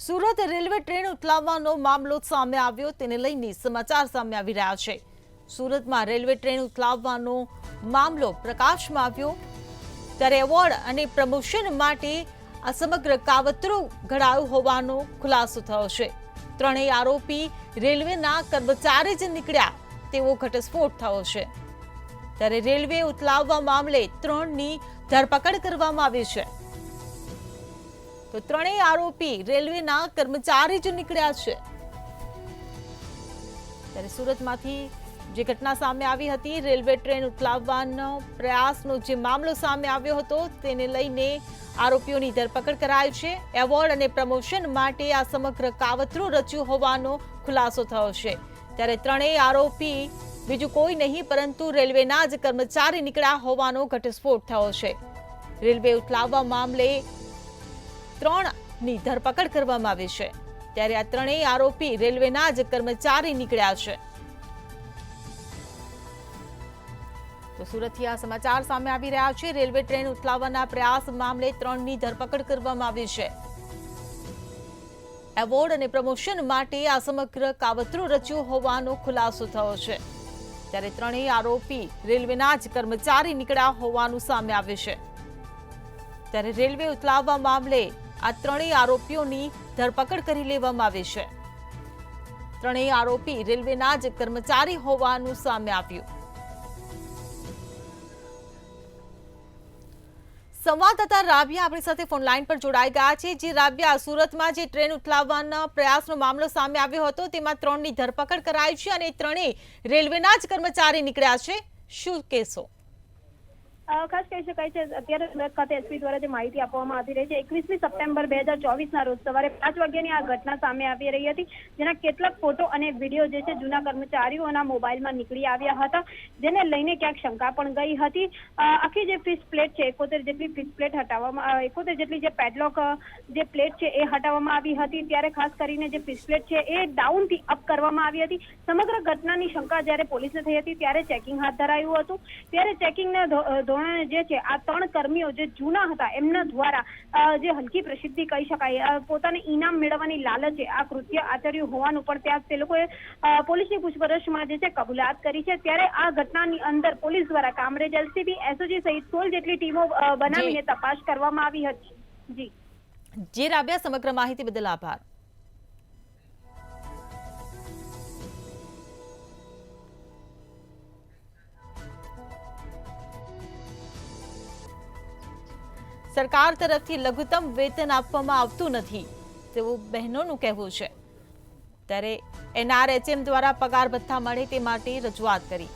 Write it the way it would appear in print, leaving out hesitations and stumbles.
Surat railway train ઉથલાવવાનો મામલો સામે આવ્યો, તેને લઈને સમાચાર સામે આવી રહ્યા છે। સુરતમાં રેલવે ટ્રેન ઉથલાવવાનો મામલો પ્રકાશમાં આવ્યો, ત્યારે એવોર્ડ અને પ્રમોશન માટે આ સમગ્ર કાવતરું ઘડાયું હોવાનો ખુલાસો થયો છે। ત્રણેય આરોપી રેલવેના કર્મચારી જ નીકળ્યા તેવો ઘટસ્ફોટ થયો છે। ત્યારે રેલવે ઉથલાવવા મામલે 3ની ધરપકડ કરવામાં આવી છે। તો ત્રણેય આરોપી રેલવેના કર્મચારી જ નીકળ્યા છે। ત્યારે સુરતમાંથી જે ઘટના સામે આવી હતી, રેલવે ટ્રેન ઉથલાવવાનો પ્રયાસનો જે મામલો સામે આવ્યો હતો, તેને લઈને આરોપીઓની ધરપકડ કરાઈ છે। એવોર્ડ અને પ્રમોશન માટે આ સમગ્ર કાવતરું રચ્યું હોવાનો ખુલાસો થયો છે। ત્યારે ત્રણેય આરોપી બીજું કોઈ નહીં પરંતુ રેલવેના જ કર્મચારી નીકળ્યા હોવાનો ઘટસ્ફોટ થયો છે। રેલવે ઉથલાવવા મામલે 3ની ધરપકડ કરવામાં આવી છે। ત્યારે આ ત્રણેય આરોપી રેલવેના જ કર્મચારી નીકળ્યા છે। તો સુરતથી આ સમાચાર સામે આવી રહ્યા છે। રેલવે ટ્રેન ઉથલાવવાના પ્રયાસ મામલે 3ની ધરપકડ કરવામાં આવી છે। એવોર્ડ અને પ્રમોશન માટે આ સમગ્ર કાવતરું રચ્યું હોવાનો ખુલાસો થયો છે। ત્યારે ત્રણેય આરોપી રેલવેના જ કર્મચારી નીકળ્યા હોવાનું સામે આવ્યું છે। ત્યારે રેલવે ઉથલાવવા મામલે આ ત્રણેય આરોપીઓની ધરપકડ કરી લેવામાં આવી છે। ત્રણેય આરોપી રેલવેના જ કર્મચારી હોવાનું સામે આવ્યું। સંવાદદાતા રાબિયા આપણી સાથે ફોન લાઈન પર જોડાઈ ગયા છે। જે રાબિયા, સુરતમાં જે ટ્રેન ઉથલાવવાના પ્રયાસનો મામલો સામે આવ્યો હતો, તેમાં 3ની ધરપકડ કરાઈ છે અને ત્રણેય રેલવેના જ કર્મચારી નીકળ્યા છે, શું કહેશો? ખાસ કહી શકાય છે અત્યારે સુરત ખાતે એસપી દ્વારા જે માહિતી આપવામાં આવી રહી છે, 21મી સપ્ટેમ્બર 2024ના રોજ સવારે 5 વાગ્યાની આ ઘટના સામે આવી રહી હતી, જેના કેટલાક ફોટો અને વિડીયો જે છે જૂના કર્મચારીઓના મોબાઈલમાં નીકળી આવ્યા હતા, જેને લઈને ક્યાંક શંકા પણ ગઈ હતી। આખી જે ફિશ પ્લેટ છે, 71 જેટલી ફિશ પ્લેટ હટાવવામાં, 71 જેટલી જે પેડલોક જે પ્લેટ છે એ હટાવવામાં આવી હતી। ત્યારે ખાસ કરીને જે ફિશ પ્લેટ છે એ ડાઉનથી અપ કરવામાં આવી હતી। સમગ્ર ઘટનાની શંકા જ્યારે પોલીસને થઈ હતી ત્યારે ચેકિંગ હાથ ધરાયું હતું। ત્યારે ચેકિંગના ધોરણે જે છે આ 3 કર્મીઓ જે જૂના હતા એમના દ્વારા જે હલકી પ્રસિદ્ધિ કહી શકાય, પોતાને ઇનામ મેળવવાની લાલચે આ કૃત્ય આચર્યું હોવાનું પણ ત્યાં તે લોકોએ પોલીસની પૂછપરછમાં જે છે કબૂલાત કરી છે। ત્યારે આ ઘટનાની અંદર પોલીસ દ્વારા કામરેજ, એલસીબી, એસઓજી સહિત 16 જેટલી ટીમો બનાવીને તપાસ કરવામાં આવી હતી। જી રાબિયા, સમગ્ર માહિતી બદલ આભાર। સરકાર તરફથી લઘુત્તમ વેતન આપવામાં આવતું નથી તેવું બહેનોનું કહેવું છે। ત્યારે NRHM દ્વારા પગાર ભથ્થા મળે તે માટે રજૂઆત કરી।